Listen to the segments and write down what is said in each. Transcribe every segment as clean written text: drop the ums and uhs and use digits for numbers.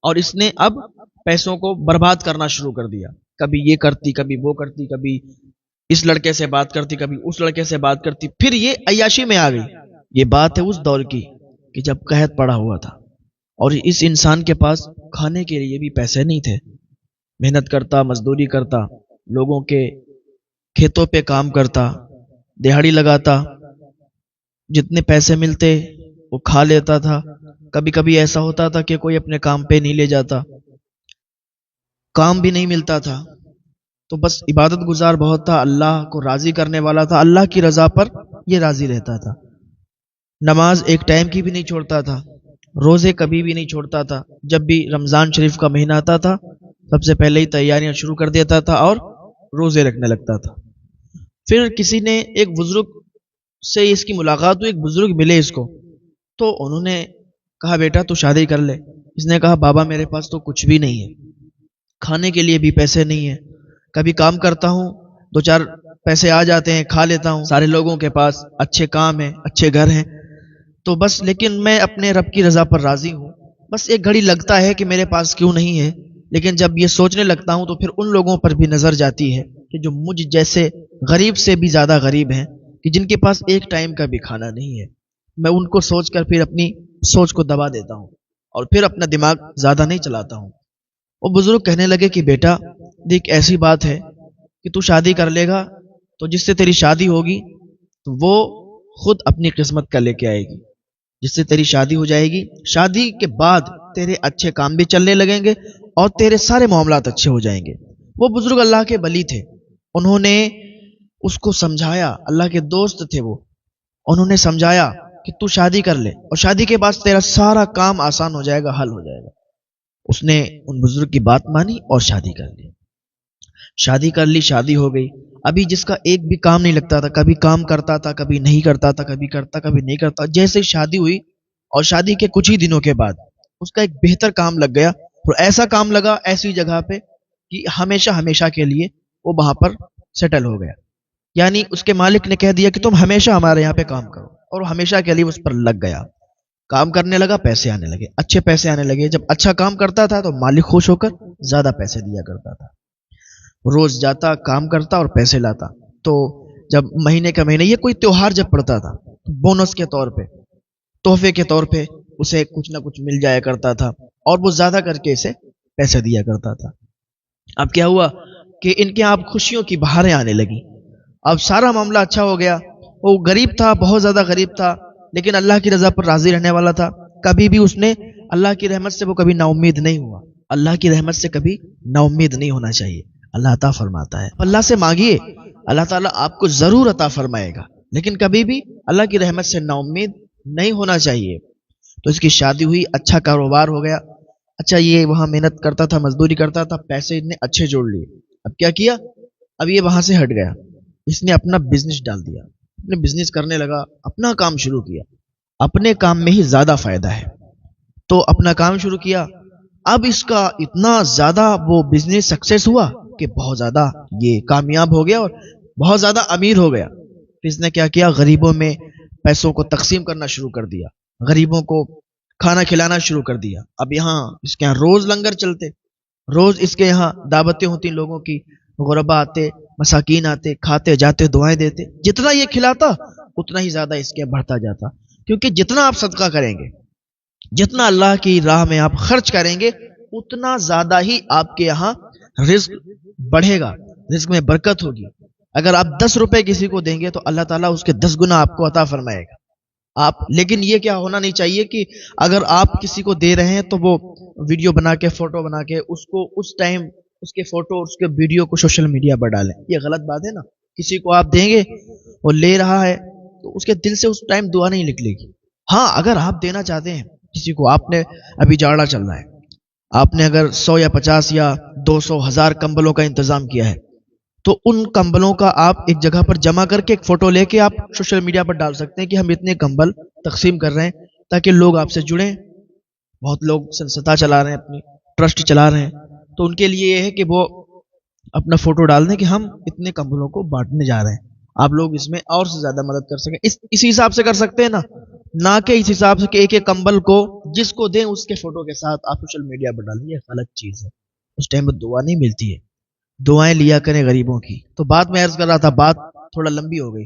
اور اس نے اب پیسوں کو برباد کرنا شروع کر دیا. کبھی یہ کرتی، کبھی وہ کرتی، کبھی اس لڑکے سے بات کرتی، کبھی اس لڑکے سے بات کرتی. پھر یہ عیاشی میں آ گئی. یہ بات ہے اس دور کی کہ جب قحط پڑا ہوا تھا اور اس انسان کے پاس کھانے کے لیے بھی پیسے نہیں تھے. محنت کرتا، مزدوری کرتا، لوگوں کے کھیتوں پہ کام کرتا، دہاڑی لگاتا، جتنے پیسے ملتے وہ کھا لیتا تھا. کبھی کبھی ایسا ہوتا تھا کہ کوئی اپنے کام پہ نہیں لے جاتا، کام بھی نہیں ملتا تھا، تو بس عبادت گزار بہت تھا، اللہ کو راضی کرنے والا تھا، اللہ کی رضا پر یہ راضی رہتا تھا. نماز ایک ٹائم کی بھی نہیں چھوڑتا تھا، روزے کبھی بھی نہیں چھوڑتا تھا. جب بھی رمضان شریف کا مہینہ آتا تھا سب سے پہلے ہی تیاریاں شروع کر دیتا تھا اور روزے رکھنے لگتا تھا. پھر کسی نے ایک بزرگ سے اس کی ملاقات ہوئی، ایک بزرگ ملے اس کو، تو انہوں نے کہا بیٹا تو شادی کر لے. اس نے کہا بابا میرے پاس تو کچھ بھی نہیں ہے، کھانے کے لیے بھی پیسے نہیں ہیں. کبھی کام کرتا ہوں، دو چار پیسے آ جاتے ہیں، کھا لیتا ہوں. سارے لوگوں کے پاس اچھے کام ہیں، اچھے گھر ہیں، تو بس لیکن میں اپنے رب کی رضا پر راضی ہوں. بس ایک گھڑی لگتا ہے کہ میرے پاس کیوں نہیں ہے، لیکن جب یہ سوچنے لگتا ہوں تو پھر ان لوگوں پر بھی نظر جاتی ہے کہ جو مجھ جیسے غریب سے بھی زیادہ غریب ہیں، کہ جن کے پاس ایک ٹائم کا بھی کھانا نہیں ہے. میں ان کو سوچ کر پھر اپنی سوچ کو دبا دیتا ہوں اور پھر اپنا دماغ زیادہ نہیں چلاتا ہوں. وہ بزرگ کہنے لگے کہ بیٹا دیکھ ایسی بات ہے کہ تو شادی کر لے گا تو جس سے تیری شادی ہوگی تو وہ خود اپنی قسمت کا لے کے آئے گی. جس سے تیری شادی ہو جائے گی، شادی کے بعد تیرے اچھے کام بھی چلنے لگیں گے اور تیرے سارے معاملات اچھے ہو جائیں گے. وہ بزرگ اللہ کے ولی تھے، انہوں نے اس کو سمجھایا، اللہ کے دوست تھے وہ، انہوں نے سمجھایا کہ تو شادی کر لے اور شادی کے بعد تیرا سارا کام آسان ہو جائے گا، حل ہو جائے گا. اس نے ان بزرگ کی بات مانی اور شادی کر لی. شادی کر لی، شادی ہو گئی. ابھی جس کا ایک بھی کام نہیں لگتا تھا، کبھی کام کرتا تھا، کبھی نہیں کرتا تھا، کبھی کرتا کبھی نہیں کرتا. جیسے شادی ہوئی اور شادی کے کچھ ہی دنوں کے بعد اس کا ایک بہتر کام لگ گیا، اور ایسا کام لگا ایسی جگہ پہ کہ ہمیشہ ہمیشہ کے لیے وہ وہاں پر سیٹل ہو گیا. یعنی اس کے مالک نے کہہ دیا کہ تم ہمیشہ ہمارے یہاں پہ کام کرو، اور ہمیشہ کے لیے اس پر لگ گیا. کام کرنے لگا، پیسے آنے لگے، اچھے پیسے آنے لگے. جب اچھا کام کرتا تھا تو مالک خوش ہو کر زیادہ پیسے دیا کرتا تھا. روز جاتا، کام کرتا اور پیسے لاتا. تو جب مہینے کا مہینے یہ کوئی تیوہار جب پڑتا تھا، بونس کے طور پہ، تحفے کے طور پہ اسے کچھ نہ کچھ مل جایا کرتا تھا اور وہ زیادہ کر کے اسے پیسے دیا کرتا تھا. اب کیا ہوا کہ ان کے آپ خوشیوں کی بہاریں آنے لگی. اب سارا معاملہ اچھا ہو گیا. وہ غریب تھا، بہت زیادہ غریب تھا، لیکن اللہ کی رضا پر راضی رہنے والا تھا. کبھی بھی اس نے اللہ کی رحمت سے وہ کبھی نا امید نہیں ہوا. اللہ کی رحمت سے کبھی نا امید نہیں ہونا چاہیے. اللہ عطا فرماتا ہے، اللہ سے مانگیے، اللہ تعالیٰ آپ کو ضرور عطا فرمائے گا، لیکن کبھی بھی اللہ کی رحمت سے نا امید نہیں ہونا چاہیے. تو اس کی شادی ہوئی، اچھا کاروبار ہو گیا. اچھا یہ وہاں محنت کرتا تھا، مزدوری کرتا تھا، پیسے اتنے اچھے جوڑ لیے. اب کیا کیا؟ اب یہ وہاں سے ہٹ گیا، اس نے اپنا بزنس ڈال دیا، اپنے بزنس کرنے لگا، اپنا کام شروع کیا. اپنے کام میں ہی زیادہ فائدہ ہے تو اپنا کام شروع کیا. اب اس کا اتنا زیادہ وہ بزنس سکسیس ہوا کہ بہت زیادہ یہ کامیاب ہو گیا اور بہت زیادہ امیر ہو گیا. اس نے کیا کیا؟ غریبوں میں پیسوں کو تقسیم کرنا شروع کر دیا، غریبوں کو کھانا کھلانا شروع کر دیا. اب یہاں اس کے یہاں روز لنگر چلتے، روز اس کے یہاں دعوتیں ہوتی لوگوں کی، غربا آتے، مساکین آتے، کھاتے جاتے، دعائیں دیتے. جتنا یہ کھلاتا اتنا ہی زیادہ اس کے بڑھتا جاتا، کیونکہ جتنا آپ صدقہ کریں گے، جتنا اللہ کی راہ میں آپ خرچ کریں گے، اتنا زیادہ ہی آپ کے یہاں رزق بڑھے گا، رزق میں برکت ہوگی. اگر آپ 10 روپے کسی کو دیں گے تو اللہ تعالیٰ اس کے 10 گنا آپ کو عطا فرمائے گا. لیکن یہ کیا ہونا نہیں چاہیے کہ اگر آپ کسی کو دے رہے ہیں تو وہ ویڈیو بنا کے، فوٹو بنا کے اس کو اس ٹائم اس کے فوٹو اس کے ویڈیو کو سوشل میڈیا پر ڈالیں. یہ غلط بات ہے نا. کسی کو آپ دیں گے، وہ لے رہا ہے تو اس کے دل سے اس ٹائم دعا نہیں نکلے گی. ہاں اگر آپ دینا چاہتے ہیں کسی کو، آپ نے ابھی جاڑا چل رہا ہے، آپ نے اگر 100 یا 50 یا 200 1000 کمبلوں کا انتظام کیا ہے، تو ان کمبلوں کا آپ ایک جگہ پر جمع کر کے ایک فوٹو لے کے آپ سوشل میڈیا پر ڈال سکتے ہیں کہ ہم اتنے کمبل تقسیم کر رہے ہیں، تاکہ لوگ آپ سے جڑیں. بہت لوگ سنستا چلا رہے ہیں، اپنی ٹرسٹ چلا رہے ہیں، تو ان کے لیے یہ ہے کہ وہ اپنا فوٹو ڈال دیں کہ ہم اتنے کمبلوں کو بانٹنے جا رہے ہیں. آپ لوگ اس میں اور سے زیادہ مدد کر سکیں. اسی حساب سے کر سکتے ہیں نا. نہ کہ اس حساب سے کہ ایک ایک کمبل کو جس کو دیں اس کے فوٹو کے ساتھ آپ سوشل میڈیا پر ڈالیں، یہ غلط چیز ہے. اس ٹائم میں دعا نہیں ملتی ہے. دعائیں لیا کریں غریبوں کی. تو بات میں عرض کر رہا تھا، بات تھوڑا لمبی ہو گئی.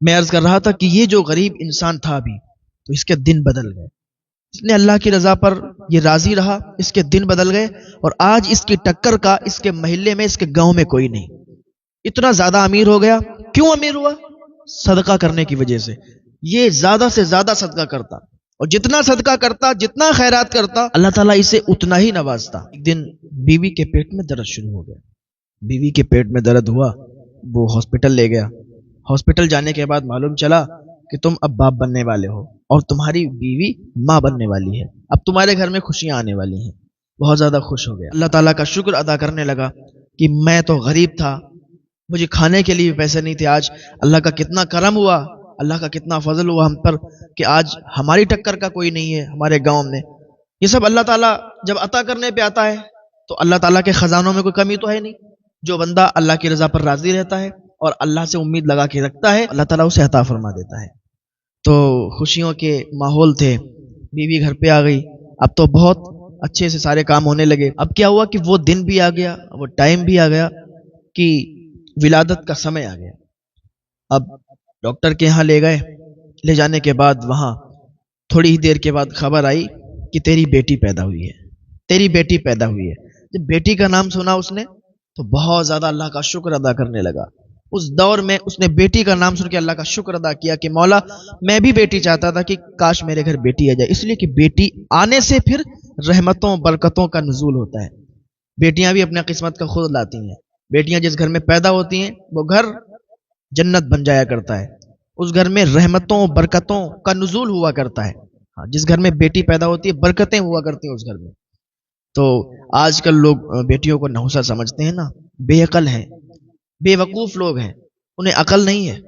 میں عرض کر رہا تھا کہ یہ جو غریب انسان تھا ابھی، تو اس کے دن بدل گئے. اس نے اللہ کی رضا پر یہ راضی رہا، اس کے دن بدل گئے. اور آج اس کی ٹکر کا اس کے محلے میں، اس کے گاؤں میں کوئی نہیں. اتنا زیادہ امیر ہو گیا. کیوں امیر ہوا؟ صدقہ کرنے کی وجہ سے. یہ زیادہ سے زیادہ صدقہ کرتا، اور جتنا صدقہ کرتا، جتنا خیرات کرتا، اللہ تعالیٰ اسے اتنا ہی نوازتا. ایک دن بیوی کے پیٹ میں درد شروع ہو گیا. بیوی کے پیٹ میں درد ہوا، وہ ہاسپٹل لے گیا. ہاسپٹل جانے کے بعد معلوم چلا کہ تم اب باپ بننے والے ہو، اور تمہاری بیوی ماں بننے والی ہے. اب تمہارے گھر میں خوشیاں آنے والی ہیں. بہت زیادہ خوش ہو گیا. اللہ تعالیٰ کا شکر ادا کرنے لگا کہ میں تو غریب تھا، مجھے کھانے کے لیے بھی پیسے نہیں تھے. آج اللہ کا کتنا کرم ہوا، اللہ کا کتنا فضل ہوا ہم پر کہ آج ہماری ٹکر کا کوئی نہیں ہے ہمارے گاؤں میں. یہ سب اللہ تعالیٰ جب عطا کرنے پہ آتا ہے تو اللہ تعالیٰ کے خزانوں میں کوئی کمی تو ہے نہیں. جو بندہ اللہ کی رضا پر راضی رہتا ہے اور اللہ سے امید لگا کے رکھتا ہے، اللہ تعالیٰ اسے عطا فرما دیتا ہے. تو خوشیوں کے ماحول تھے. بیوی گھر پہ آ گئی. اب تو بہت اچھے سے سارے کام ہونے لگے. اب کیا ہوا کہ وہ دن بھی آ گیا، وہ ٹائم بھی آ گیا کہ ولادت کا سمے آ گیا. اب ڈاکٹر کے یہاں لے گئے. لے جانے کے بعد وہاں تھوڑی ہی دیر کے بعد خبر آئی کہ تیری بیٹی پیدا ہوئی ہے، تیری بیٹی پیدا ہوئی ہے. جب بیٹی کا نام سنا اس نے تو بہت زیادہ اللہ کا شکر ادا کرنے لگا. اس دور میں اس نے بیٹی کا نام سن کے اللہ کا شکر ادا کیا کہ مولا میں بھی بیٹی چاہتا تھا کہ کاش میرے گھر بیٹی آ جائے. اس لیے کہ بیٹی آنے سے پھر رحمتوں برکتوں کا نزول ہوتا ہے. بیٹیاں بھی اپنا قسمت کا خود لاتی ہیں. بیٹیاں جس گھر میں پیدا ہوتی ہیں وہ گھر جنت بن جایا کرتا ہے. اس گھر میں رحمتوں برکتوں کا نزول ہوا کرتا ہے. جس گھر میں بیٹی پیدا ہوتی ہے برکتیں ہوا کرتی ہیں اس گھر میں. تو آج کل لوگ بیٹیوں کو نحوست سمجھتے ہیں نا، بے عقل ہیں، بے وقوف لوگ ہیں، انہیں عقل نہیں ہے.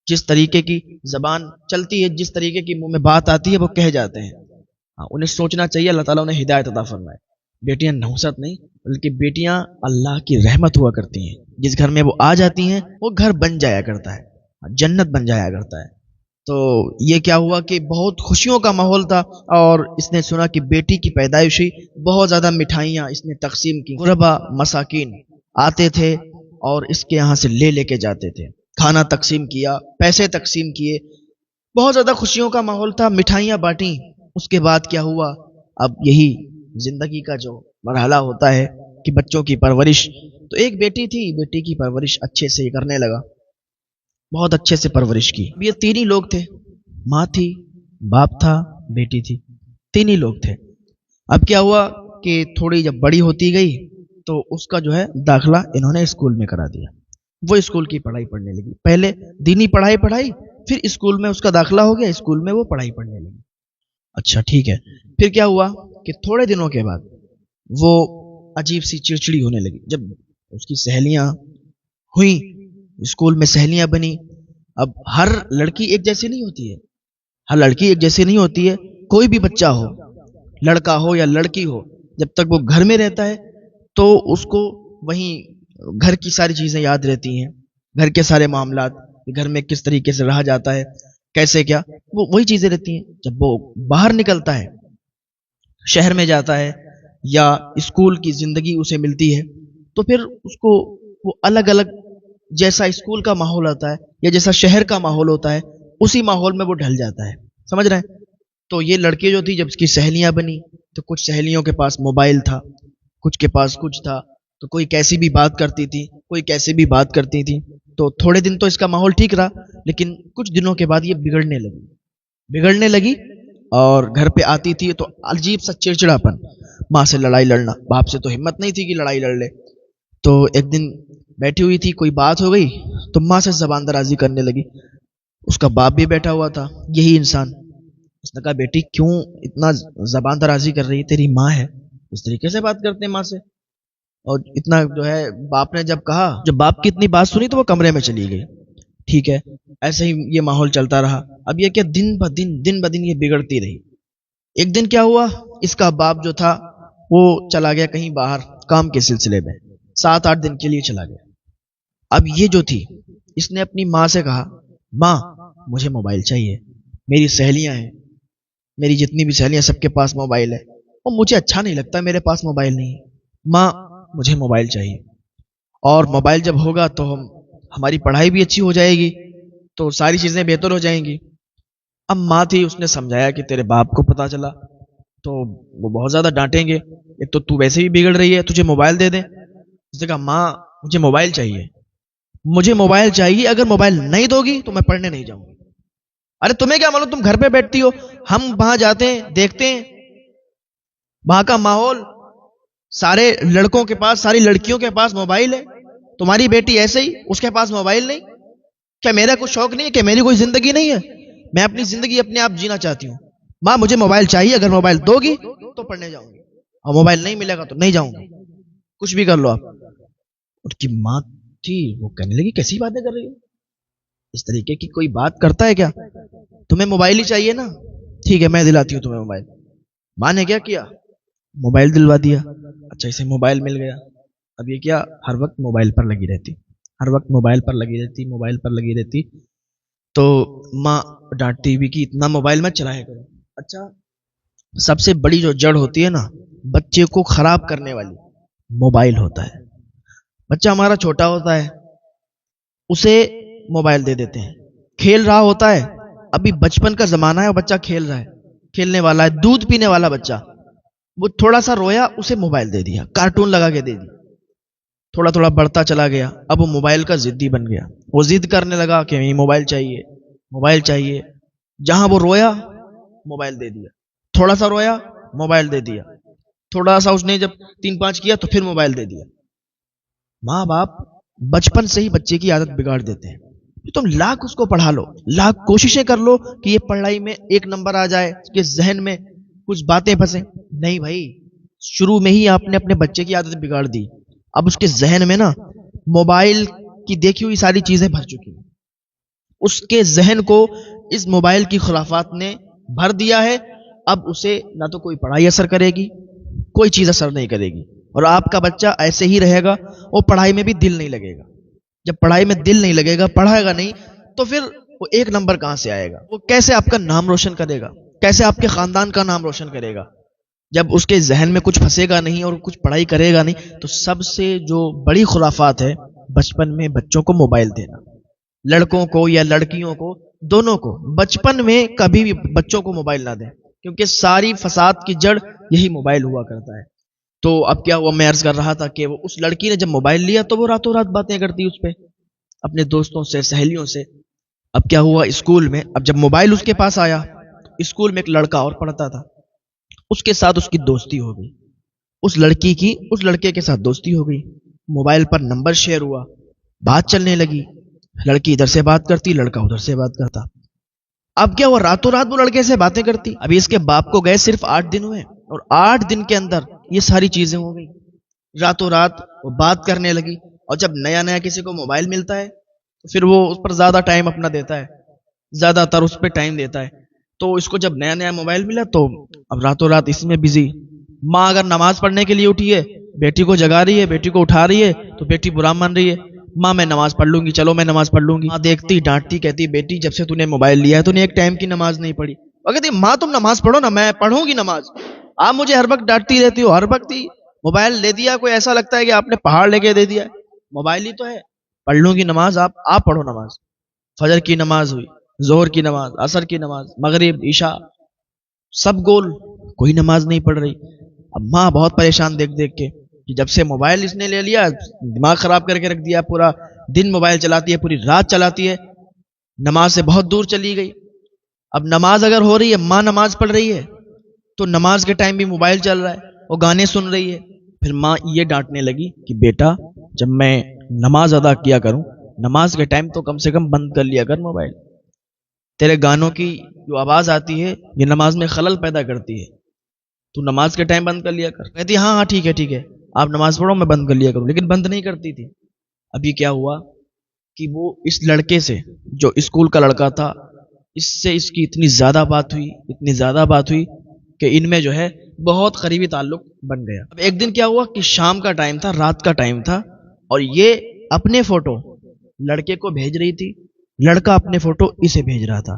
جس طریقے کی زبان چلتی ہے، جس طریقے کی منہ میں بات آتی ہے وہ کہہ جاتے ہیں. انہیں سوچنا چاہیے، اللہ تعالیٰ انہیں ہدایت عطا فرمائے. بیٹیاں نحوست نہیں بلکہ بیٹیاں اللہ کی رحمت ہوا کرتی ہیں. جس گھر میں وہ آ جاتی ہیں وہ گھر بن جایا کرتا ہے، جنت بن جایا کرتا ہے. تو یہ کیا ہوا کہ بہت خوشیوں کا ماحول تھا، اور اس نے سنا کہ بیٹی کی پیدائش ہوئی. بہت زیادہ مٹھائیاں اس نے تقسیم کی. غربا مساکین آتے تھے اور اس کے یہاں سے لے کے جاتے تھے. کھانا تقسیم کیا، پیسے تقسیم کیے. بہت زیادہ خوشیوں کا ماحول تھا، مٹھائیاں بانٹی. اس کے بعد کیا ہوا؟ اب یہی زندگی کا جو مرحلہ ہوتا ہے کہ بچوں کی پرورش. تو ایک بیٹی تھی، بیٹی کی پرورش اچھے سے کرنے لگا، بہت اچھے سے پرورش کی. یہ تین ہی لوگ تھے، ماں تھی، باپ تھا، بیٹی تھی. تین ہی لوگ تھے. اب کیا ہوا کہ تھوڑی جب بڑی ہوتی گئی تو اس کا جو ہے داخلہ انہوں نے اسکول میں کرا دیا. وہ اسکول کی پڑھائی پڑھنے لگی. پہلے دینی پڑھائی پھر اسکول میں اس کا داخلہ ہو گیا، اسکول میں وہ پڑھائی پڑھنے لگی. اچھا ٹھیک ہے. پھر کیا ہوا کہ تھوڑے دنوں کے بعد وہ عجیب سی چڑچڑی ہونے لگی. جب اس کی سہیلیاں ہوئیں، اسکول میں سہیلیاں بنی. اب ہر لڑکی ایک جیسی نہیں ہوتی ہے، ہر لڑکی ایک جیسی نہیں ہوتی ہے. کوئی بھی بچہ ہو، لڑکا ہو یا لڑکی ہو، جب تک وہ گھر میں رہتا ہے تو اس کو وہیں گھر کی ساری چیزیں یاد رہتی ہیں، گھر کے سارے معاملات، گھر میں کس طریقے سے رہا جاتا ہے، کیسے کیا، وہ وہی چیزیں رہتی ہیں. جب وہ باہر نکلتا ہے، شہر میں جاتا ہے یا اسکول کی زندگی اسے ملتی ہے، تو پھر اس کو وہ الگ الگ جیسا اسکول کا ماحول ہوتا ہے یا جیسا شہر کا ماحول ہوتا ہے اسی ماحول میں وہ ڈھل جاتا ہے. سمجھ رہے ہیں؟ تو یہ لڑکی جو تھی جب اس کی سہیلیاں بنی تو کچھ سہیلیوں کے پاس موبائل تھا، کچھ کے پاس کچھ تھا. تو کوئی کیسی بھی بات کرتی تھی، کوئی کیسی بھی بات کرتی تھی. تو تھوڑے دن تو اس کا ماحول ٹھیک رہا، لیکن کچھ دنوں کے بعد یہ بگڑنے لگی اور گھر پہ آتی تھی تو عجیب سا چڑچڑاپن، ماں سے لڑائی لڑنا. باپ سے تو ہمت نہیں تھی کہ لڑائی لڑ لے. تو ایک دن بیٹھی ہوئی تھی، کوئی بات ہو گئی تو ماں سے زبان درازی کرنے لگی. اس کا باپ بھی بیٹھا ہوا تھا، یہی انسان. اس نے کہا بیٹی کیوں اتنا زبان درازی کر رہی ہے، تیری ماں ہے، اس طریقے سے بات کرتے ہیں ماں سے. اور اتنا جو ہے باپ نے جب کہا، جب باپ کی اتنی بات سنی تو وہ کمرے میں چلی گئی. ٹھیک ہے، ایسے ہی یہ ماحول چلتا رہا. اب یہ کہ دن بدن یہ بگڑتی رہی. ایک دن کیا ہوا، اس کا باپ جو تھا وہ چلا گیا کہیں باہر کام کے سلسلے میں، 7-8 دن کے لیے چلا گیا. اب یہ جو تھی اس نے اپنی ماں سے کہا، ماں مجھے موبائل چاہیے، میری سہیلیاں ہیں، میری جتنی بھی سہیلیاں سب کے پاس موبائل ہے، اور مجھے اچھا نہیں لگتا میرے پاس موبائل نہیں ہے۔ ماں مجھے موبائل چاہیے، اور موبائل جب ہوگا تو ہماری پڑھائی بھی اچھی ہو جائے گی، تو ساری چیزیں بہتر ہو جائیں گی۔ اب ماں تھی، اس نے سمجھایا کہ تیرے باپ کو پتا چلا تو وہ بہت زیادہ ڈانٹیں گے، ایک تو ویسے بھی بگڑ رہی ہے، تجھے موبائل دے دیں۔ اس نے کہا ماں مجھے موبائل چاہیے، مجھے موبائل چاہیے، اگر موبائل نہیں دو گی تو میں پڑھنے نہیں جاؤں گی۔ ارے تمہیں کیا معلوم، تم گھر پہ بیٹھتی ہو، ہم وہاں جاتے ہیں دیکھتے ہیں وہاں کا ماحول، سارے لڑکوں کے پاس، ساری لڑکیوں کے پاس موبائل ہے، تمہاری بیٹی ایسے ہی، اس کے پاس موبائل نہیں۔ کیا میرا کچھ شوق نہیں ہے؟ کہ میری کوئی زندگی نہیں ہے؟ میں اپنی زندگی اپنے آپ جینا چاہتی ہوں۔ ماں مجھے موبائل چاہیے، اگر موبائل دو گی تو پڑھنے جاؤں گی، اور موبائل نہیں ملے گا تو نہیں جاؤں گی، کچھ بھی کر لو آپ۔ ان کی ماں تھی، وہ کہنے لگی کیسی باتیں کر رہی ہو، اس طریقے کی کوئی بات کرتا ہے کیا؟ تمہیں موبائل ہی چاہیے نا، ٹھیک ہے میں دلاتی ہوں تمہیں موبائل۔ ماں نے کیا کیا؟ موبائل دلوا دیا۔ اچھا اسے موبائل مل گیا، اب یہ کیا ہر وقت موبائل پر لگی رہتی، ہر وقت موبائل پر لگی رہتی، موبائل پر لگی رہتی۔ تو ماں ڈانٹتی بھی کہ اتنا موبائل مت چلایا کرو۔ اچھا سب سے بڑی جو جڑ ہوتی ہے نا بچے کو خراب کرنے والی، موبائل ہوتا ہے۔ بچہ ہمارا چھوٹا ہوتا ہے، اسے موبائل دے دیتے ہیں، کھیل رہا ہوتا ہے، ابھی بچپن کا زمانہ ہے، اور بچہ کھیل رہا ہے، کھیلنے والا ہے، دودھ پینے والا بچہ، وہ تھوڑا سا رویا اسے موبائل دے دیا، کارٹون لگا کے دے دی، تھوڑا تھوڑا بڑھتا چلا گیا، اب وہ موبائل کا ضدی بن گیا، وہ ضد کرنے لگا کہ نہیں موبائل چاہیے، موبائل چاہیے۔ جہاں وہ رویا موبائل دے دیا، تھوڑا سا رویا موبائل دے دیا، تھوڑا سا اس نے جب 3-5 کیا تو پھر موبائل دے دیا۔ ماں باپ بچپن سے ہی بچے کی عادت بگاڑ دیتے ہیں۔ تم لاکھ اس کو پڑھا لو، لاکھ کوششیں کر لو کہ یہ پڑھائی میں 1 نمبر آ جائے، اس کے ذہن میں کچھ باتیں پھنسیں، نہیں بھائی، شروع میں ہی آپ نے اپنے بچے کی عادت بگاڑ دی۔ اب اس کے ذہن میں نا موبائل کی دیکھی ہوئی ساری چیزیں بھر چکی ہیں، اس کے ذہن کو اس موبائل کی خرافات نے بھر دیا ہے۔ اب اسے نہ تو کوئی پڑھائی اثر کرے گی، کوئی چیز اثر نہیں کرے گی، اور آپ کا بچہ ایسے ہی رہے گا، وہ پڑھائی میں بھی دل نہیں لگے گا۔ جب پڑھائی میں دل نہیں لگے گا، پڑھائے گا نہیں، تو پھر وہ 1 نمبر کہاں سے آئے گا؟ وہ کیسے آپ کا نام روشن کرے گا؟ کیسے آپ کے خاندان کا نام روشن کرے گا؟ جب اس کے ذہن میں کچھ پھنسے گا نہیں اور کچھ پڑھائی کرے گا نہیں۔ تو سب سے جو بڑی خرافات ہے بچپن میں بچوں کو موبائل دینا، لڑکوں کو یا لڑکیوں کو، دونوں کو بچپن میں کبھی بھی بچوں کو موبائل نہ دیں، کیونکہ ساری فساد کی جڑ یہی موبائل ہوا کرتا ہے۔ تو اب کیا ہوا، میں عرض کر رہا تھا کہ وہ اس لڑکی نے جب موبائل لیا تو وہ راتوں رات باتیں کرتی اس پہ، اپنے دوستوں سے، سہیلیوں سے۔ اب کیا ہوا، اسکول میں اب جب موبائل اس کے پاس آیا، اسکول میں ایک لڑکا اور پڑھتا تھا، اس کے ساتھ اس کی دوستی ہو گئی، اس لڑکی کی اس لڑکے کے ساتھ دوستی ہو گئی، موبائل پر نمبر شیئر ہوا، بات چلنے لگی، لڑکی ادھر سے بات کرتی، لڑکا ادھر سے بات کرتا۔ اب کیا ہوا، راتوں رات وہ لڑکے سے باتیں کرتی۔ ابھی اس کے باپ کو گئے صرف 8 دن ہوئے، اور 8 دن کے اندر یہ ساری چیزیں ہو گئی، راتوں رات وہ بات کرنے لگی۔ اور جب نیا نیا کسی کو موبائل ملتا ہے تو پھر وہ اس پر زیادہ ٹائم اپنا دیتا ہے، زیادہ تر اس پہ ٹائم دیتا ہے۔ تو اس کو جب نیا نیا موبائل ملا تو اب راتوں رات اس میں بزی۔ ماں اگر نماز پڑھنے کے لیے اٹھی ہے، بیٹی کو جگا رہی ہے، بیٹی کو اٹھا رہی ہے، تو بیٹی برا مان رہی ہے، ماں میں نماز پڑھ لوں گی، چلو میں نماز پڑھ لوں گی۔ ماں دیکھتی، ڈانٹتی، کہتی بیٹی جب سے تو نے موبائل لیا ہے تو نے ایک ٹائم کی نماز نہیں پڑھی۔ وہ کہتی ماں تم نماز پڑھو نا، میں پڑھوں گی نماز، آپ مجھے ہر وقت ڈانٹتی رہتی ہو، ہر وقت ہی موبائل لے دیا، کوئی ایسا لگتا ہے کہ آپ نے پہاڑ لے کے دے دیا ہے، موبائل ہی تو ہے، پڑھ لوں گی نماز، آپ پڑھو نماز۔ فجر کی نماز ہوئی، ظہر کی نماز، عصر کی نماز، مغرب، عشاء، سب گول، کوئی نماز نہیں پڑھ رہی۔ اب ماں بہت پریشان دیکھ دیکھ کے کہ جب سے موبائل اس نے لے لیا، دماغ خراب کر کے رکھ دیا، پورا دن موبائل چلاتی ہے، پوری رات چلاتی ہے، نماز سے بہت دور چلی گئی۔ اب نماز اگر ہو رہی ہے، ماں نماز پڑھ رہی ہے، تو نماز کے ٹائم بھی موبائل چل رہا ہے، وہ گانے سن رہی ہے۔ پھر ماں یہ ڈانٹنے لگی کہ بیٹا جب میں نماز ادا کیا کروں، نماز کے ٹائم تو کم سے کم بند کر لیا کر موبائل، تیرے گانوں کی جو آواز آتی ہے یہ نماز میں خلل پیدا کرتی ہے، تو نماز کے ٹائم بند کر لیا کر۔ کہتی ہاں ہاں ٹھیک ہے ٹھیک ہے، آپ نماز پڑھو میں بند کر لیا کروں، لیکن بند نہیں کرتی تھی۔ ابھی کیا ہوا کہ وہ اس لڑکے سے، جو اسکول کا لڑکا تھا، اس سے اس کی اتنی زیادہ بات ہوئی، اتنی زیادہ بات ہوئی کہ ان میں جو ہے بہت قریبی تعلق بن گیا۔ اب ایک دن کیا ہوا کہ شام کا ٹائم تھا، رات کا ٹائم تھا، اور یہ اپنے فوٹو لڑکے کو بھیج رہی تھی، لڑکا اپنے فوٹو اسے بھیج رہا تھا۔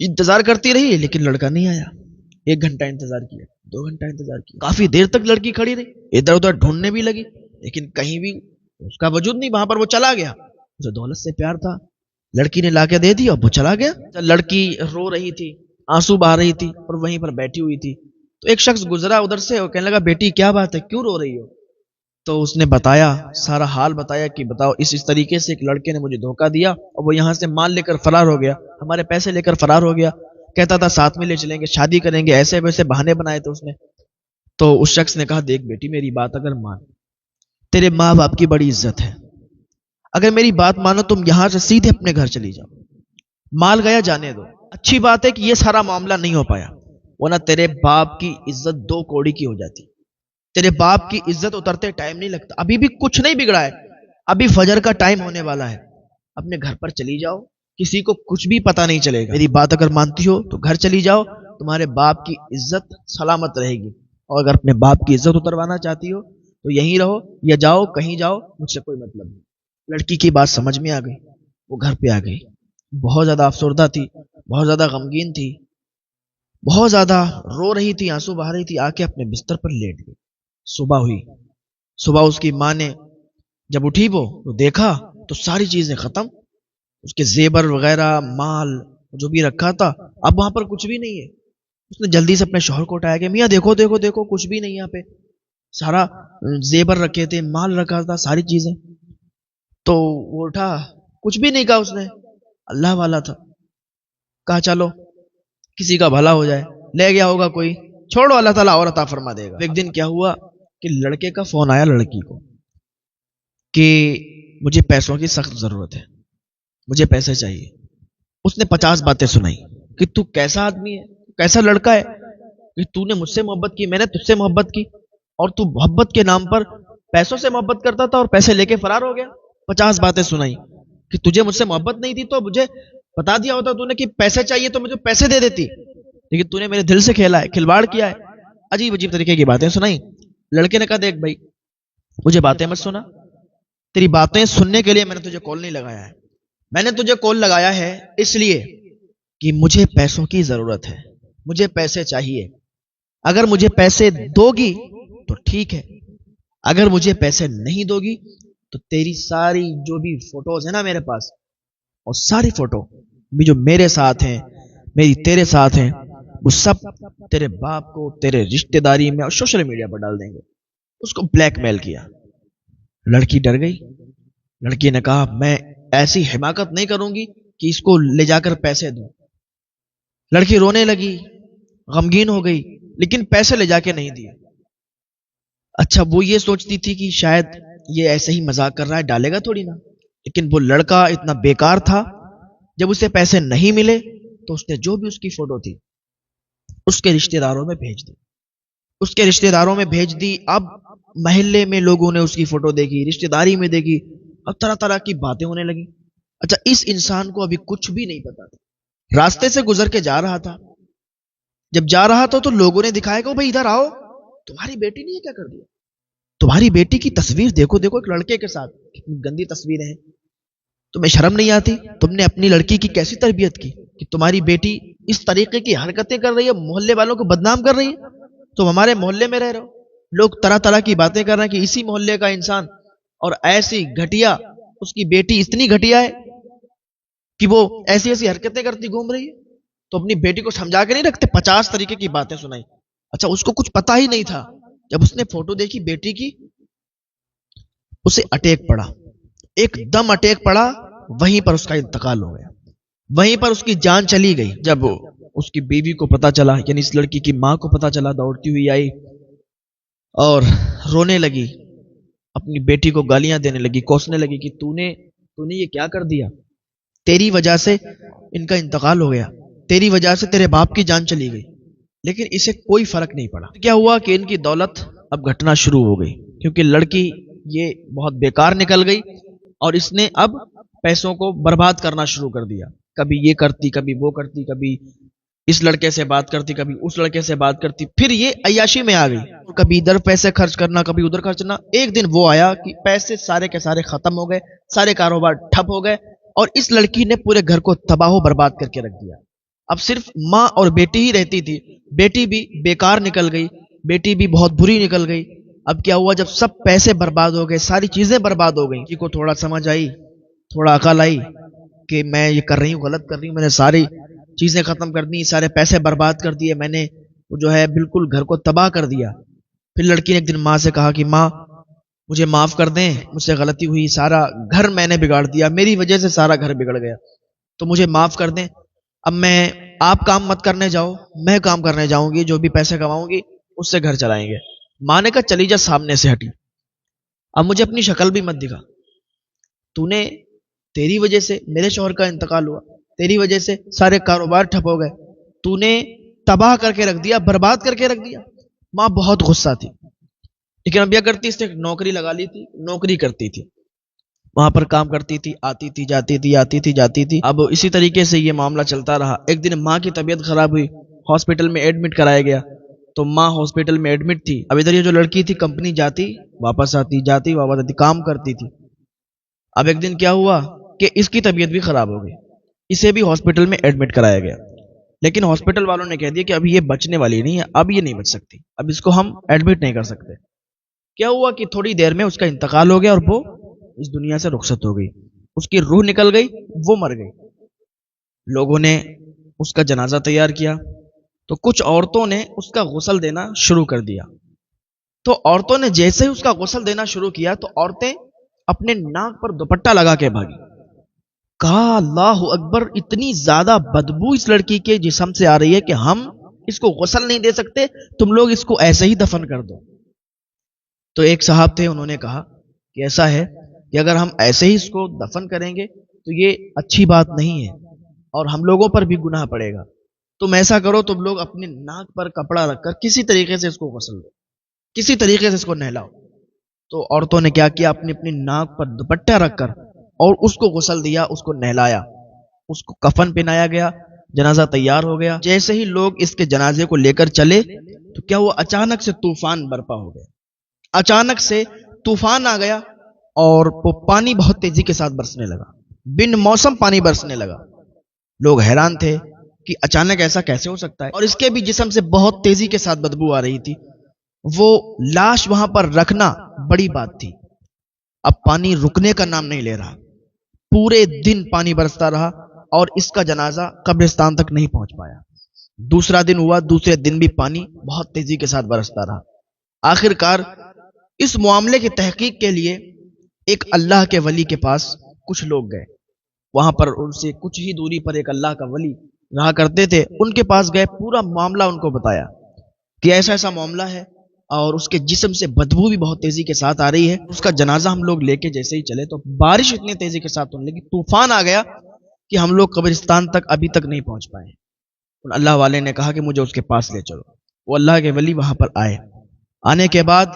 انتظار کرتی رہی لیکن لڑکا نہیں آیا. 1 گھنٹہ انتظار کیا, 2 گھنٹہ انتظار کیا, کافی دیر تک لڑکی کھڑی رہی, ادھر ادھر ڈھونڈنے بھی لگی لیکن کہیں بھی اس کا وجود نہیں. وہاں پر وہ چلا گیا. اسے دولت سے پیار تھا, لڑکی نے لا کے دے دی اور وہ چلا گیا. لڑکی رو رہی تھی, آنسو بہا رہی تھی اور وہیں پر بیٹھی ہوئی تھی. تو ایک شخص گزرا ادھر سے اور کہنے لگا, بیٹی کیا بات ہے, کیوں رو رہی ہو؟ تو اس نے بتایا, سارا حال بتایا کہ بتاؤ اس طریقے سے ایک لڑکے نے مجھے دھوکہ دیا اور وہ یہاں سے مال لے کر فرار ہو گیا, ہمارے پیسے لے کر فرار ہو گیا, کہتا تھا ساتھ میں لے چلیں گے, شادی کریں گے, ایسے ویسے بہانے بنائے تھے اس نے. تو اس شخص نے کہا, دیکھ بیٹی میری بات اگر مان, تیرے ماں باپ کی بڑی عزت ہے, اگر میری بات مانو تم یہاں سے سیدھے اپنے گھر چلی جاؤ, مال گیا جانے دو. اچھی بات ہے کہ یہ سارا معاملہ نہیں ہو پایا, ورنہ تیرے باپ کی عزت 2 کوڑی کی ہو جاتی. تیرے باپ کی عزت اترتے ٹائم نہیں لگتا, ابھی بھی کچھ نہیں بگڑا ہے, ابھی فجر کا ٹائم ہونے والا ہے, اپنے گھر پر چلی جاؤ, کسی کو کچھ بھی پتا نہیں چلے گا. میری بات اگر مانتی ہو تو گھر چلی جاؤ, تمہارے باپ کی عزت سلامت رہے گی, اور اگر اپنے باپ کی عزت اتروانا چاہتی ہو تو یہیں رہو یا جاؤ کہیں جاؤ, مجھ سے کوئی مطلب نہیں. لڑکی کی بات سمجھ میں آ گئی, وہ گھر پہ آ گئی, بہت زیادہ افسردہ تھی, بہت زیادہ غمگین تھی, بہت زیادہ رو رہی تھی, آنسو بہا رہی تھی, آ کے اپنے بستر پر لیٹ گئی. صبح ہوئی, صبح اس کی ماں نے جب اٹھی وہ تو دیکھا تو ساری چیزیں ختم, اس کے زیور وغیرہ مال جو بھی رکھا تھا اب وہاں پر کچھ بھی نہیں ہے. اس نے جلدی سے اپنے شوہر کو اٹھایا کہ میاں دیکھو دیکھو دیکھو, کچھ بھی نہیں یہاں پہ, سارا زیور رکھے تھے, مال رکھا تھا, ساری چیزیں. تو وہ اٹھا, کچھ بھی نہیں کہا اس نے, اللہ والا تھا, کہا چلو کسی کا بھلا ہو جائے, لے گیا ہوگا کوئی, چھوڑو اللہ تعالیٰ اور عطا فرما دے گا. ایک دن کیا ہوا کہ لڑکے کا فون آیا لڑکی کو کہ مجھے پیسوں کی سخت ضرورت ہے, مجھے پیسے چاہیے. اس نے 50 باتیں سنائی کہ تو کیسا آدمی ہے, کیسا لڑکا ہے کہ تو نے مجھ سے محبت کی, میں نے تجھ سے محبت کی, اور تو محبت کے نام پر پیسوں سے محبت کرتا تھا اور پیسے لے کے فرار ہو گیا. 50 باتیں سنائی کہ تجھے مجھ سے محبت نہیں تھی تو مجھے بتا دیا ہوتا تو نے کہ پیسے چاہیے تو مجھے پیسے دے دیتی, لیکن تو نے میرے دل سے کھیلا ہے, کھلواڑ کیا ہے. عجیب عجیب طریقے کی باتیں سنائی. لڑکے نے کہا, دیکھ بھائی مجھے باتیں مت سنا, تیری باتیں سننے کے لیے میں نے تجھے کال نہیں لگایا ہے, میں نے تجھے کال لگایا ہے اس لیے کہ مجھے پیسوں کی ضرورت ہے, مجھے پیسے چاہیے. اگر مجھے پیسے دو گی تو ٹھیک ہے, اگر مجھے پیسے نہیں دو گی تو تیری ساری جو بھی فوٹوز ہیں نا میرے پاس, اور ساری فوٹو بھی جو میرے ساتھ ہیں, میری تیرے ساتھ ہیں, وہ سب تیرے باپ کو تیرے رشتہ داری میں اور سوشل میڈیا پر ڈال دیں گے. اس کو بلیک میل کیا. لڑکی ڈر گئی. لڑکی نے کہا, میں ایسی حماقت نہیں کروں گی کہ اس کو لے جا کر پیسے دوں. لڑکی رونے لگی, غمگین ہو گئی, لیکن پیسے لے جا کے نہیں دیے. اچھا وہ یہ سوچتی تھی کہ شاید یہ ایسے ہی مذاق کر رہا ہے, ڈالے گا تھوڑی نا, لیکن وہ لڑکا اتنا بیکار تھا, جب اسے پیسے نہیں ملے تو اس نے جو بھی اس کی فوٹو تھی اس کے رشتہ داروں میں بھیج دی, اس کے رشتہ داروں میں بھیج دی. اب محلے میں لوگوں نے اس کی فوٹو دیکھی, رشتہ داری میں دیکھی, اب طرح طرح کی باتیں ہونے لگی. اچھا اس انسان کو ابھی کچھ بھی نہیں پتا تھا, راستے سے گزر کے جا رہا تھا, جب جا رہا تھا تو لوگوں نے دکھایا کہ بھائی ادھر آؤ, تمہاری بیٹی نے یہ کیا کر دیا, تمہاری بیٹی کی تصویر دیکھو دیکھو, ایک لڑکے کے ساتھ, کتنی گندی تصویریں ہیں, تمہیں شرم نہیں آتی, تم نے اپنی لڑکی کی کیسی تربیت کی کہ تمہاری بیٹی اس طریقے کی حرکتیں کر رہی ہے, محلے والوں کو بدنام کر رہی ہے. تم ہمارے محلے میں رہ رہے ہو, لوگ طرح طرح کی باتیں کر رہے ہیں کہ اسی محلے کا انسان, اور ایسی گھٹیا اس کی بیٹی اتنی گھٹیا ہے کہ وہ ایسی ایسی حرکتیں کرتی گھوم رہی ہے. تو اپنی بیٹی کو سمجھا کے نہیں رکھتے, 50 طریقے کی باتیں سنائی. اچھا اس کو کچھ پتا ہی نہیں تھا, جب اس نے فوٹو دیکھی بیٹی کی, اسے اٹیک پڑا, ایک دم اٹیک پڑا, وہیں پر اس کا انتقال ہو گیا, وہیں پر اس کی جان چلی گئی. جب اس کی بیوی کو پتا چلا, یعنی اس لڑکی کی ماں کو پتا چلا, دوڑتی ہوئی آئی اور رونے لگی, اپنی بیٹی کو گالیاں دینے لگی, کوسنے لگی کہ تو نے یہ کیا کر دیا, تیری وجہ سے ان کا انتقال ہو گیا, تیری وجہ سے تیرے باپ کی جان چلی گئی. لیکن اسے کوئی فرق نہیں پڑا. کیا ہوا کہ ان کی دولت اب گھٹنا شروع ہو گئی, کیونکہ لڑکی یہ بہت بیکار نکل گئی, اور اس نے اب پیسوں کو برباد کرنا شروع کر دیا. کبھی یہ کرتی, کبھی وہ کرتی, کبھی اس لڑکے سے بات کرتی, کبھی اس لڑکے سے بات کرتی, پھر یہ عیاشی میں آ گئی, کبھی ادھر پیسے خرچ کرنا, کبھی ادھر خرچ کرنا. ایک دن وہ آیا کہ پیسے سارے کے سارے ختم ہو گئے, سارے کاروبار ٹھپ ہو گئے, اور اس لڑکی نے پورے گھر کو تباہ و برباد کر کے رکھ دیا. اب صرف ماں اور بیٹی ہی رہتی تھی. بیٹی بھی بیکار نکل گئی, بیٹی بھی بہت بری نکل گئی. اب کیا ہوا, جب سب پیسے برباد ہو گئے, ساری چیزیں برباد ہو گئیں, کو تھوڑا سمجھ آئی, تھوڑا عقل آئی کہ میں یہ کر رہی ہوں, غلط کر رہی ہوں, میں نے ساری چیزیں ختم کر دی, سارے پیسے برباد کر دیے, میں نے جو ہے بالکل گھر کو تباہ کر دیا. پھر لڑکی نے ایک دن ماں سے کہا کہ ماں مجھے معاف کر دیں, مجھ سے غلطی ہوئی, سارا گھر میں نے بگاڑ دیا, میری وجہ سے سارا گھر بگڑ گیا, تو مجھے معاف کر دیں. اب میں, آپ کام مت کرنے جاؤ, میں کام کرنے جاؤں گی, جو بھی پیسے کماؤں گی اس سے گھر چلائیں گے. ماں نے کہا چلی جا, سامنے سے ہٹی, اب مجھے اپنی شکل بھی مت دکھا. تو نے, تیری وجہ سے میرے شوہر کا انتقال ہوا, تیری وجہ سے سارے کاروبار ٹھپ ہو گئے, تو نے تباہ کر کے رکھ دیا, برباد کر کے رکھ دیا. ماں بہت غصہ تھی, لیکن اب کیا کرتی, اس نے ایک نوکری لگا لی تھی, نوکری کرتی تھی, وہاں پر کام کرتی تھی, آتی تھی جاتی تھی, آتی تھی جاتی تھی. اب اسی طریقے سے یہ معاملہ چلتا رہا. ایک دن ماں کی طبیعت خراب ہوئی, ہاسپٹل میں ایڈمٹ کرایا گیا. تو ماں ہاسپٹل میں ایڈمٹ تھی. اب ادھر یہ جو لڑکی تھی کمپنی جاتی واپس آتی, جاتی واپس آتی, کام کرتی تھی. اب ایک دن کیا ہوا کہ اس کی طبیعت بھی خراب ہو گئی, اسے بھی ہاسپٹل میں ایڈمٹ کرایا گیا. لیکن ہاسپٹل والوں نے کہہ دیا کہ اب یہ بچنے والی نہیں ہے, اب یہ نہیں بچ سکتی, اب اس کو ہم ایڈمٹ نہیں کر سکتے. کیا ہوا کہ تھوڑی دیر میں اس کا انتقال ہو گیا اور وہ اس دنیا سے رخصت ہو گئی, اس کی روح نکل گئی, وہ مر گئی. لوگوں نے اس کا جنازہ تیار کیا, تو کچھ عورتوں نے اس کا غسل دینا شروع کر دیا. تو عورتوں نے جیسے ہی اس کا غسل دینا شروع کیا تو عورتیں اپنے ناک پر دوپٹہ لگا کے بھاگی. کہا اللہ اکبر, اتنی زیادہ بدبو اس لڑکی کے جسم سے آ رہی ہے کہ ہم اس کو غسل نہیں دے سکتے, تم لوگ اس کو ایسے ہی دفن کر دو. تو ایک صاحب تھے, انہوں نے کہا کہ ایسا ہے کہ اگر ہم ایسے ہی اس کو دفن کریں گے تو یہ اچھی بات نہیں ہے اور ہم لوگوں پر بھی گناہ پڑے گا. تم ایسا کرو, تم لوگ اپنے ناک پر کپڑا رکھ کر کسی طریقے سے اس کو غسل دو, کسی طریقے سے اس کو نہلاؤ. تو عورتوں نے کیا کیا, اپنی اپنی ناک پر دوپٹہ رکھ کر اور اس کو غسل دیا, اس کو نہلایا, اس کو کفن پہنایا گیا, جنازہ تیار ہو گیا. جیسے ہی لوگ اس کے جنازے کو لے کر چلے تو کیا وہ اچانک سے طوفان برپا ہو گیا, اچانک سے طوفان آ گیا اور وہ پانی بہت تیزی کے ساتھ برسنے لگا, بن موسم پانی برسنے لگا. لوگ حیران تھے کہ اچانک ایسا کیسے ہو سکتا ہے, اور اس کے بھی جسم سے بہت تیزی کے ساتھ بدبو آ رہی تھی. وہ لاش وہاں پر رکھنا بڑی بات تھی. اب پانی رکنے کا نام نہیں لے رہا, پورے دن پانی برستا رہا اور اس کا جنازہ قبرستان تک نہیں پہنچ پایا. دوسرا دن ہوا, دوسرے دن بھی پانی بہت تیزی کے ساتھ برستا رہا. آخر کار اس معاملے کی تحقیق کے لیے ایک اللہ کے ولی کے پاس کچھ لوگ گئے. وہاں پر ان سے کچھ ہی دوری پر ایک اللہ کا ولی رہا کرتے تھے, ان کے پاس گئے, پورا معاملہ ان کو بتایا کہ ایسا ایسا معاملہ ہے اور اس کے جسم سے بدبو بھی بہت تیزی کے ساتھ آ رہی ہے. اس کا جنازہ ہم لوگ لے کے جیسے ہی چلے تو بارش اتنی تیزی کے ساتھ ہونے لگی, طوفان آ گیا کہ ہم لوگ قبرستان تک ابھی تک نہیں پہنچ پائے. ان اللہ والے نے کہا کہ مجھے اس کے پاس لے چلو. وہ اللہ کے ولی وہاں پر آئے. آنے کے بعد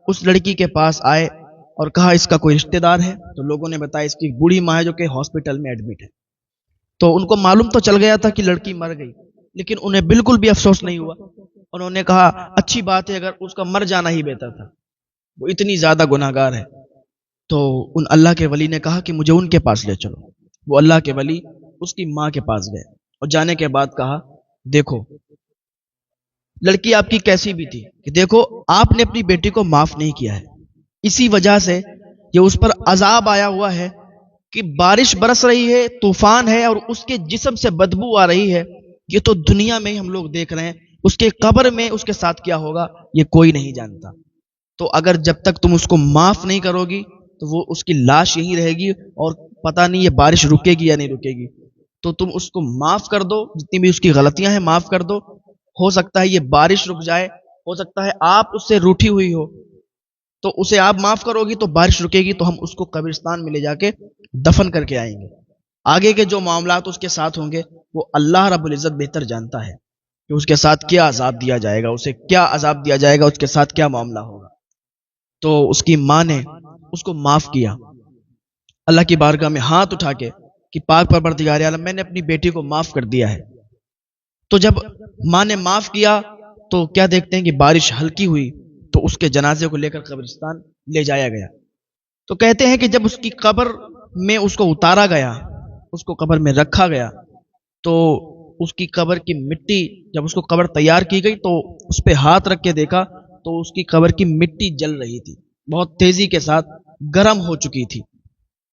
اس لڑکی کے پاس آئے اور کہا اس کا کوئی رشتہ دار ہے؟ تو لوگوں نے بتایا اس کی بوڑھی ماں ہے جو کہ ہاسپٹل میں ایڈمٹ ہے. تو ان کو معلوم تو چل گیا تھا کہ لڑکی مر گئی, لیکن انہیں بالکل بھی افسوس نہیں ہوا. انہوں نے کہا اچھی بات ہے, اگر اس کا مر جانا ہی بہتر تھا, وہ اتنی زیادہ گناہگار ہے. تو ان اللہ کے ولی نے کہا کہ مجھے ان کے پاس لے چلو. وہ اللہ کے ولی اس کی ماں کے پاس گئے اور جانے کے بعد کہا دیکھو لڑکی آپ کی کیسی بھی تھی, کہ دیکھو آپ نے اپنی بیٹی کو معاف نہیں کیا ہے, اسی وجہ سے یہ اس پر عذاب آیا ہوا ہے کہ بارش برس رہی ہے, طوفان ہے اور اس کے جسم سے بدبو آ رہی ہے. یہ تو دنیا میں ہی ہم لوگ دیکھ رہے ہیں, اس کے قبر میں اس کے ساتھ کیا ہوگا یہ کوئی نہیں جانتا. تو اگر جب تک تم اس کو معاف نہیں کرو گی تو وہ اس کی لاش یہیں رہے گی اور پتہ نہیں یہ بارش رکے گی یا نہیں رکے گی. تو تم اس کو معاف کر دو, جتنی بھی اس کی غلطیاں ہیں معاف کر دو. ہو سکتا ہے یہ بارش رک جائے, ہو سکتا ہے آپ اس سے روٹھی ہوئی ہو, تو اسے آپ معاف کرو گی تو بارش رکے گی, تو ہم اس کو قبرستان میں لے جا کے دفن کر کے آئیں گے. آگے کے جو معاملات اس کے ساتھ ہوں گے وہ اللہ رب العزت بہتر جانتا ہے کہ اس کے ساتھ کیا عذاب دیا جائے گا, اسے کیا عذاب دیا جائے گا, اس کے ساتھ کیا معاملہ ہوگا. تو اس کی ماں نے اس کو معاف کیا, اللہ کی بارگاہ میں ہاتھ اٹھا کے کہ پاک پروردگار عالم میں نے اپنی بیٹی کو معاف کر دیا ہے. تو جب ماں نے معاف کیا تو کیا دیکھتے ہیں کہ بارش ہلکی ہوئی تو اس کے جنازے کو لے کر قبرستان لے جایا گیا. تو کہتے ہیں کہ جب اس کی قبر میں اس کو اتارا گیا, اس کو قبر میں رکھا گیا, تو اس کی قبر کی مٹی، جب اس کو قبر تیار کی گئی تو اس پہ ہاتھ رکھ کے دیکھا تو اس کی قبر کی مٹی جل رہی تھی، بہت تیزی کے ساتھ گرم ہو چکی تھی۔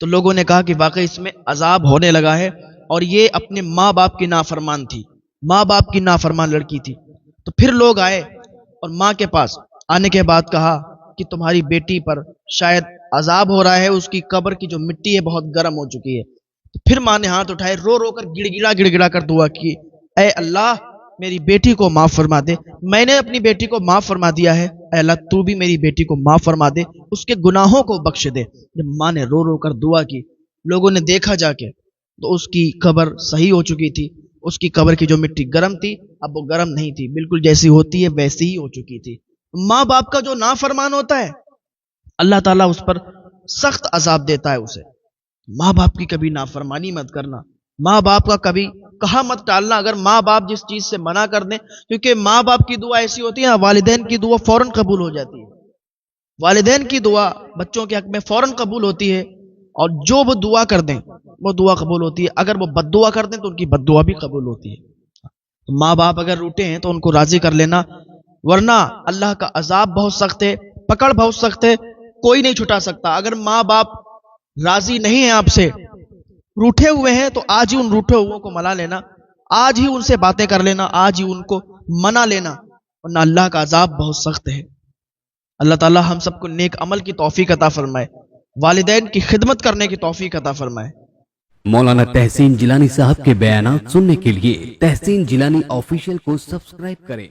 تو لوگوں نے کہا کہ واقعی اس میں عذاب ہونے لگا ہے، اور یہ اپنے ماں باپ کی نافرمان تھی، ماں باپ کی نافرمان لڑکی تھی۔ تو پھر لوگ آئے اور ماں کے پاس آنے کے بعد کہا کہ تمہاری بیٹی پر شاید عذاب ہو رہا ہے، اس کی قبر کی جو مٹی ہے بہت گرم ہو چکی ہے۔ تو پھر ماں نے ہاتھ اٹھائے، رو رو کر گڑ گڑا کر دعا کی، اے اللہ میری بیٹی کو معاف فرما دے، میں نے اپنی بیٹی کو معاف فرما دیا ہے، اے اللہ تو بھی میری بیٹی کو معاف فرما دے، اس کے گناہوں کو بخش دے۔ جب ماں نے رو رو کر دعا کی، لوگوں نے دیکھا جا کے تو اس کی قبر صحیح ہو چکی تھی، اس کی قبر کی جو مٹی گرم تھی اب وہ گرم نہیں تھی، بالکل جیسی ہوتی ہے ویسی ہی ہو چکی تھی۔ ماں باپ کا جو نافرمان ہوتا ہے اللہ تعالیٰ اس پر سخت عذاب دیتا ہے اسے۔ ماں باپ کی کبھی نافرمانی مت کرنا، ماں باپ کا کبھی کہا مت ٹالنا، اگر ماں باپ جس چیز سے منع کر دیں، کیونکہ ماں باپ کی دعا ایسی ہوتی ہے، والدین کی دعا فوراً قبول ہو جاتی ہے، والدین کی دعا بچوں کے حق میں فوراً قبول ہوتی ہے، اور جو وہ دعا کر دیں وہ دعا قبول ہوتی ہے، اگر وہ بد دعا کر دیں تو ان کی بد دعا بھی قبول ہوتی ہے۔ ماں باپ اگر روٹے ہیں تو ان کو راضی کر لینا، ورنہ اللہ کا عذاب بہت سخت ہے، پکڑ بہت سخت ہے، کوئی نہیں چھٹا سکتا۔ اگر ماں باپ راضی نہیں ہیں آپ سے، روٹھے ہوئے ہیں، تو آج ہی ان روٹھے ہوئے کو ملا لینا، آج ہی ان سے باتیں کر لینا، آج ہی ان کو منا لینا، ورنہ اللہ کا عذاب بہت سخت ہے۔ اللہ تعالی ہم سب کو نیک عمل کی توفیق عطا فرمائے، والدین کی خدمت کرنے کی توفیق عطا فرمائے۔ مولانا تحسین جیلانی صاحب کے بیانات سننے کے لیے تحسین جیلانی آفیشیل کو سبسکرائب کریں۔